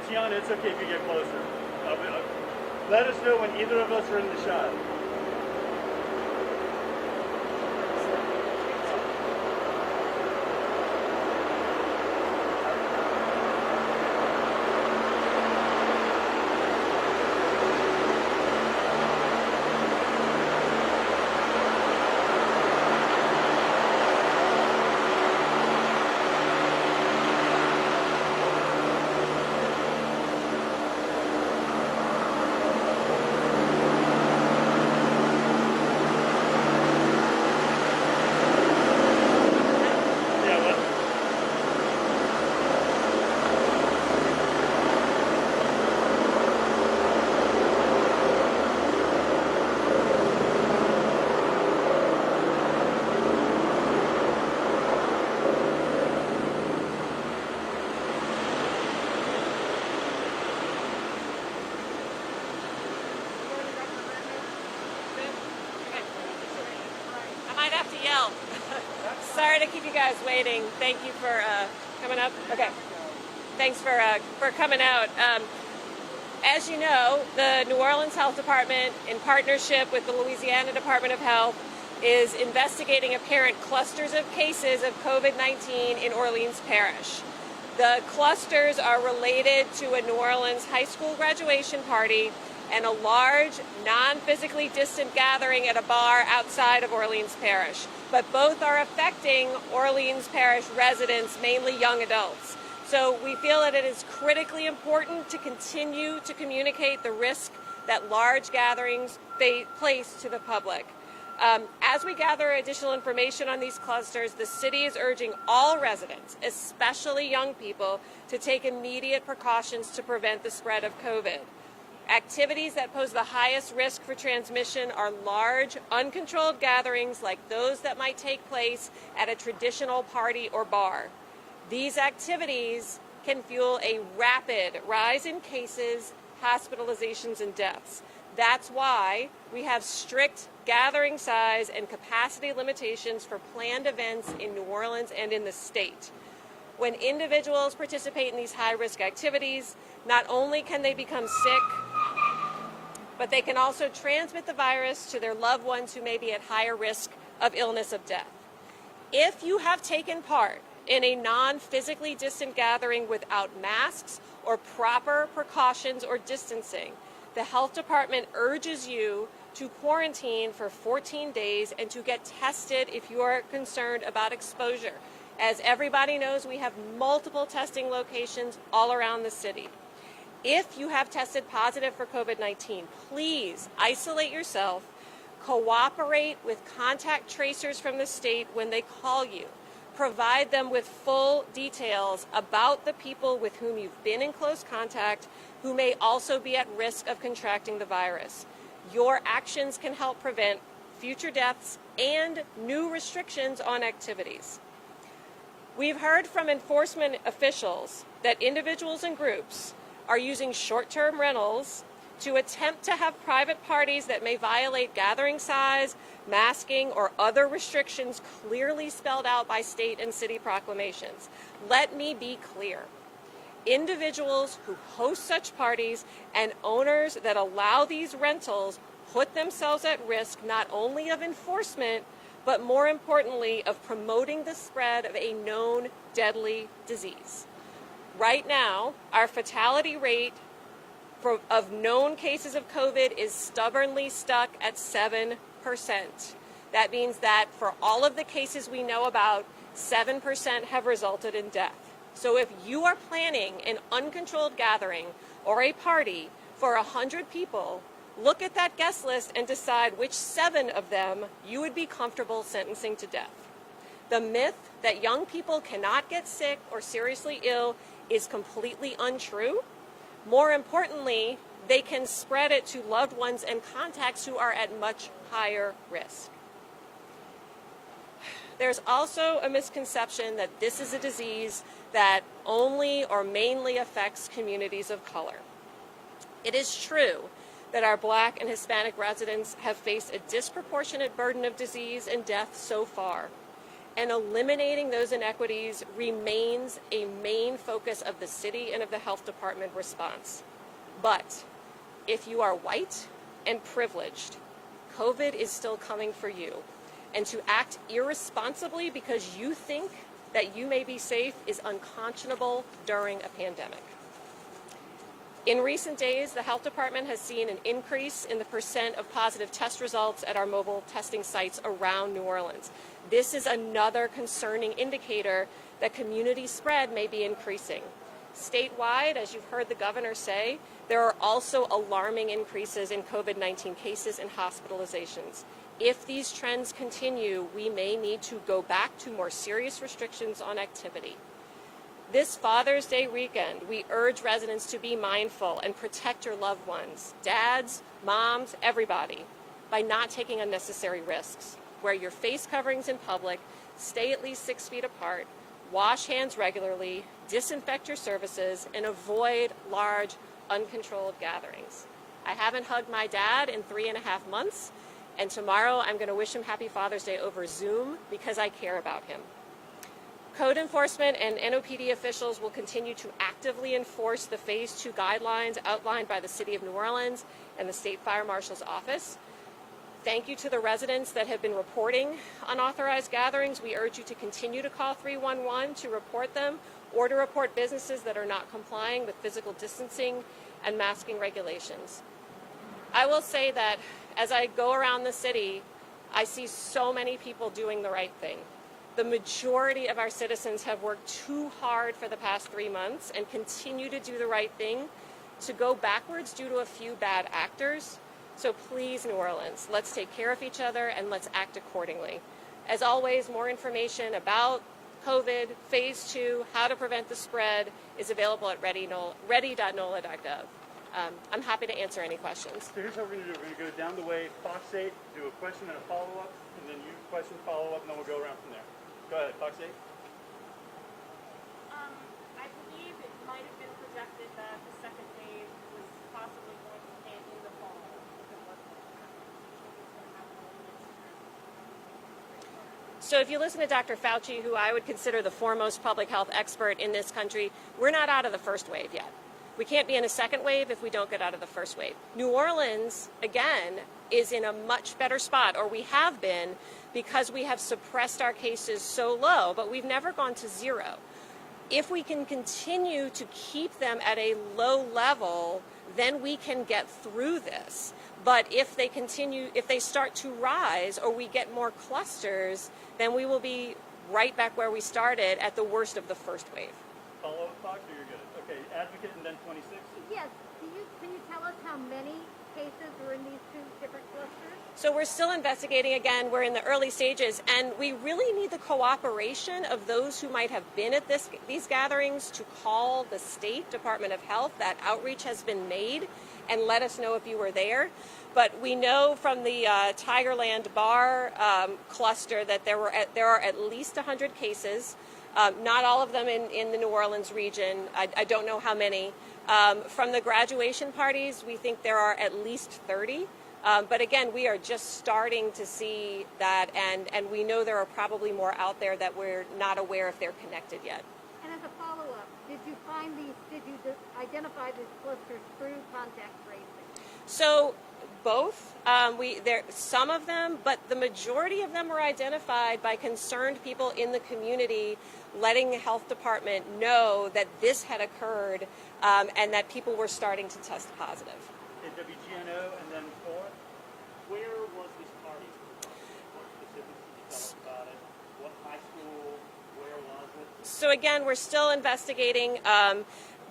Gianna, it's okay if you get closer. Let us know when either of us are in the shot. Sorry to keep you guys waiting. Thank you for coming up. Okay. Thanks for coming out. As you know, the New Orleans Health Department, in partnership with the Louisiana Department of Health, is investigating apparent clusters of cases of COVID-19 in Orleans Parish. The clusters are related to a New Orleans high school graduation party and a large, non-physically distant gathering at a bar outside of Orleans Parish. But both are affecting Orleans Parish residents, mainly young adults. So we feel that it is critically important to continue to communicate the risk that large gatherings place to the public. As we gather additional information on these clusters, the city is urging all residents, especially young people, to take immediate precautions to prevent the spread of COVID. Activities that pose the highest risk for transmission are large, uncontrolled gatherings like those that might take place at a traditional party or bar. These activities can fuel a rapid rise in cases, hospitalizations, and deaths. That's why we have strict gathering size and capacity limitations for planned events in New Orleans and in the state. When individuals participate in these high-risk activities, not only can they become sick, but they can also transmit the virus to their loved ones who may be at higher risk of illness or death. If you have taken part in a non-physically distant gathering without masks or proper precautions or distancing, the health department urges you to quarantine for 14 days and to get tested if you are concerned about exposure. As everybody knows, we have multiple testing locations all around the city. If you have tested positive for COVID-19, please isolate yourself, cooperate with contact tracers from the state when they call you. Provide them with full details about the people with whom you've been in close contact who may also be at risk of contracting the virus. Your actions can help prevent future deaths and new restrictions on activities. We've heard from enforcement officials that individuals and groups are using short-term rentals to attempt to have private parties that may violate gathering size, masking, or other restrictions clearly spelled out by state and city proclamations. Let me be clear. Individuals who host such parties and owners that allow these rentals put themselves at risk not only of enforcement, but more importantly, of promoting the spread of a known deadly disease. Right now, our fatality rate of known cases of COVID is stubbornly stuck at 7%. That means that for all of the cases we know about, 7% have resulted in death. So if you are planning an uncontrolled gathering or a party for 100 people, look at that guest list and decide which 7 of them you would be comfortable sentencing to death. The myth that young people cannot get sick or seriously ill is completely untrue. More importantly, they can spread it to loved ones and contacts who are at much higher risk. There's also a misconception that this is a disease that only or mainly affects communities of color. It is true that our Black and Hispanic residents have faced a disproportionate burden of disease and death so far. and eliminating those inequities remains a main focus of the city and of the health department response. But if you are white and privileged, COVID is still coming for you. And to act irresponsibly because you think that you may be safe is unconscionable during a pandemic. In recent days, the health department has seen an increase in the percent of positive test results at our mobile testing sites around New Orleans. This is another concerning indicator that community spread may be increasing. Statewide, as you've heard the governor say, there are also alarming increases in COVID-19 cases and hospitalizations. If these trends continue, we may need to go back to more serious restrictions on activity. This Father's Day weekend, we urge residents to be mindful and protect your loved ones, dads, moms, everybody, by not taking unnecessary risks. Wear your face coverings in public, stay at least 6 feet apart, wash hands regularly, disinfect your surfaces, and avoid large, uncontrolled gatherings. I haven't hugged my dad in 3.5 months, and tomorrow I'm going to wish him Happy Father's Day over Zoom because I care about him. Code enforcement and NOPD officials will continue to actively enforce the Phase 2 guidelines outlined by the City of New Orleans and the State Fire Marshal's Office. Thank you to the residents that have been reporting unauthorized gatherings. We urge you to continue to call 311 to report them or to report businesses that are not complying with physical distancing and masking regulations. I will say that as I go around the city, I see so many people doing the right thing. The majority of our citizens have worked too hard for the past 3 months and continue to do the right thing. To go backwards due to a few bad actors. So please, New Orleans, let's take care of each other and let's act accordingly. As always, more information about COVID, Phase 2, how to prevent the spread is available at ready.nola.gov. I'm happy to answer any questions. So here's what we're going to do. We're going to go down the way, Fox 8, do a question and a follow-up, and then you question, follow-up, and then we'll go around from there. Go ahead, Fox 8. I believe it might have been projected that the second wave was possibly going to hit in the fall. So if you listen to Dr. Fauci, who I would consider the foremost public health expert in this country, we're not out of the first wave yet. We can't be in a second wave if we don't get out of the first wave. New Orleans, again, is in a much better spot, or we have been, because we have suppressed our cases so low, but we've never gone to zero. If we can continue to keep them at a low level, then we can get through this. But if they start to rise or we get more clusters, then we will be right back where we started at the worst of the first wave. Follow-up, Fox, or you're good? Okay, advocate and then 26. Yes. Can you tell us how many cases were in these two different clusters? So we're still investigating. Again, we're in the early stages, and we really need the cooperation of those who might have been at these gatherings to call the State Department of Health. That outreach has been made, and let us know if you were there. But we know from the Tigerland Bar cluster that there are at least 100 cases. Not all of them in the New Orleans region. I don't know how many. From the graduation parties, we think there are at least 30. But again, we are just starting to see that, and we know there are probably more out there that we're not aware if they're connected yet. And as a follow-up, did you identify these clusters through contact tracing? So both. Some of them, but the majority of them were identified by concerned people in the community letting the health department know that this had occurred and that people were starting to test positive. Okay, WGNO and then 4. Where was this party? What specifics did you tell us about it? What high school? Where was it? So again, we're still investigating.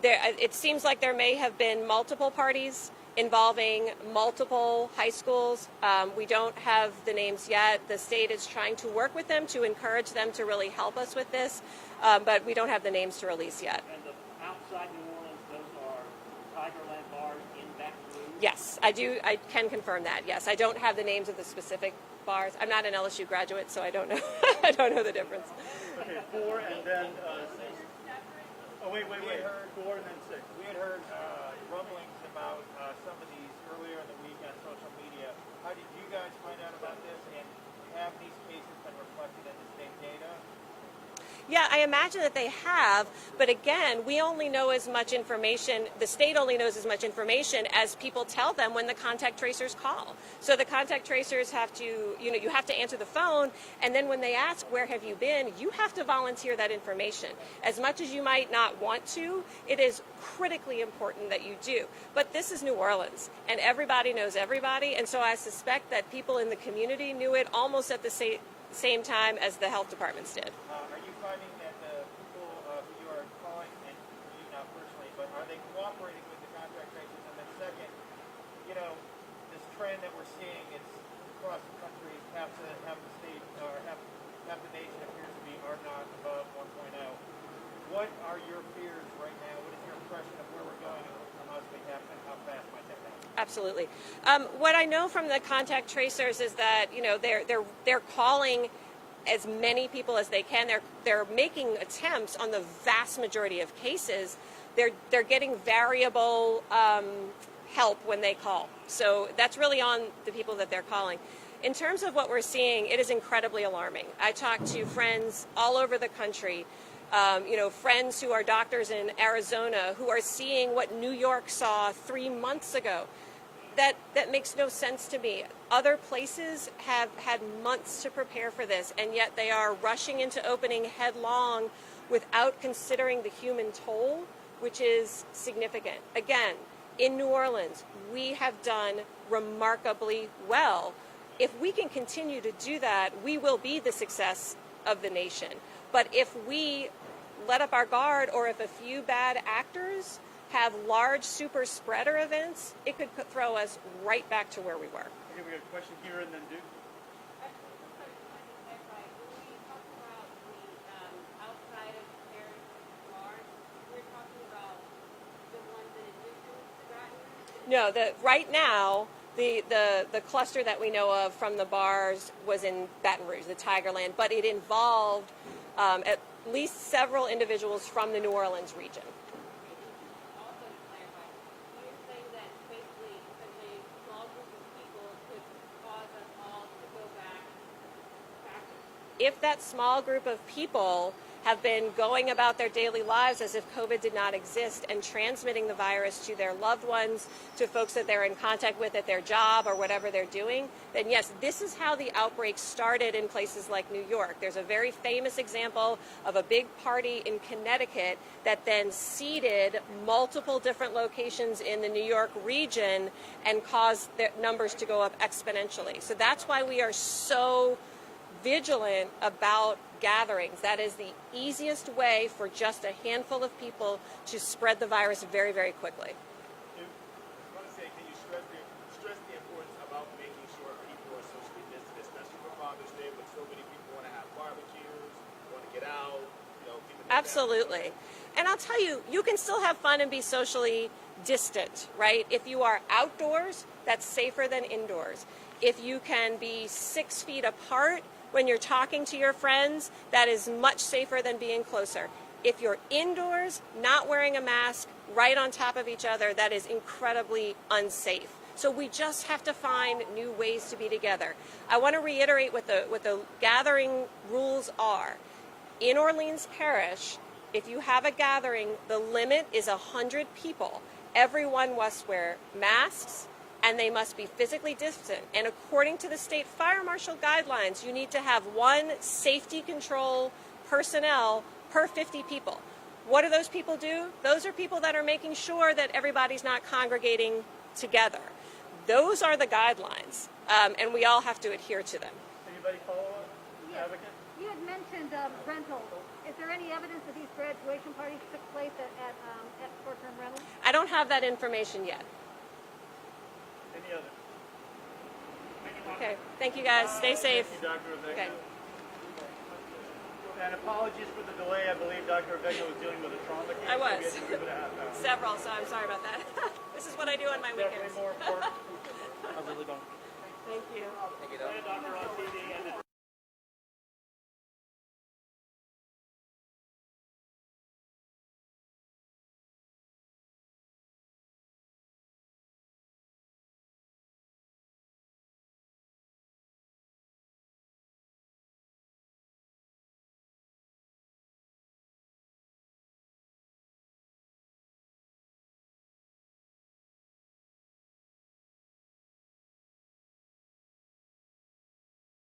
It seems like there may have been multiple parties involving multiple high schools. We don't have the names yet. The state is trying to work with them to encourage them to really help us with this, but we don't have the names to release yet. And the outside New Orleans, those are Tigerland bars in Baton Rouge? Yes, I do. I can confirm that. Yes, I don't have the names of the specific bars. I'm not an LSU graduate, so I don't know. I don't know the difference. Okay, 4 and then 6. Oh, wait. 4 and then 6. We had heard rumblings about some of these earlier in the week on social media. How did you guys find out about this, and have these cases been reflected in the state data? Yeah, I imagine that they have, but again, we only know as much information, the state only knows as much information as people tell them when the contact tracers call. So the contact tracers have to, you have to answer the phone, and then when they ask, where have you been, you have to volunteer that information. As much as you might not want to, it is critically important that you do. But this is New Orleans, and everybody knows everybody, and so I suspect that people in the community knew it almost at the same time as the health departments did. Are you finding that the people who you are calling, and you not personally, but are they cooperating with the contact tracers? And then second, this trend that we're seeing, it's across the country, half the state, or half the nation appears to be are not above 1.0. What are your fears right now? What is your impression of where we're going and how possibly happen? How fast might that happen? Absolutely. What I know from the contact tracers is that they're calling as many people as they can. They're making attempts on the vast majority of cases. They're getting variable help when they call. So that's really on the people that they're calling. In terms of what we're seeing, it is incredibly alarming. I talk to friends all over the country. Friends who are doctors in Arizona who are seeing what New York saw 3 months ago. That makes no sense to me. Other places have had months to prepare for this, and yet they are rushing into opening headlong without considering the human toll, which is significant. Again, in New Orleans, we have done remarkably well. If we can continue to do that, we will be the success of the nation. But if we let up our guard, or if a few bad actors have large super spreader events, it could throw us right back to where we were. Okay, we got a question here and then Duke. No, right now, the cluster that we know of from the bars was in Baton Rouge, the Tigerland, but it involved at least several individuals from the New Orleans region. If that small group of people have been going about their daily lives as if COVID did not exist and transmitting the virus to their loved ones, to folks that they're in contact with at their job or whatever they're doing, then yes, this is how the outbreak started in places like New York. There's a very famous example of a big party in Connecticut that then seeded multiple different locations in the New York region and caused their numbers to go up exponentially. So that's why we are so vigilant about gatherings. That is the easiest way for just a handful of people to spread the virus very, very quickly. I want to say, can you stress the importance about making sure people are socially distant, especially for Father's Day, when so many people want to have barbecues, want to get out, Absolutely. And I'll tell you, you can still have fun and be socially distant, right? If you are outdoors, that's safer than indoors. If you can be 6 feet apart when you're talking to your friends, that is much safer than being closer. If you're indoors, not wearing a mask, right on top of each other, that is incredibly unsafe. So we just have to find new ways to be together. I want to reiterate what the gathering rules are. In Orleans Parish, if you have a gathering, the limit is 100 people. Everyone must wear masks, and they must be physically distant. And according to the state fire marshal guidelines, you need to have one safety control personnel per 50 people. What do those people do? Those are people that are making sure that everybody's not congregating together. Those are the guidelines, and we all have to adhere to them. Anybody follow up? Yes. Advocate? You had mentioned rentals. Is there any evidence that these graduation parties took place at short-term rentals? I don't have that information yet. Any other? Okay, thank you guys. Stay safe. Thank you, Dr. Avegno. Okay. And apologies for the delay. I believe Dr. Avegno was dealing with a trauma case. I was. So we had to give it a half hour. Several, so I'm sorry about that. This is what I do on my weekends. Definitely more important. I really don't. Thank you. Dr. on TV and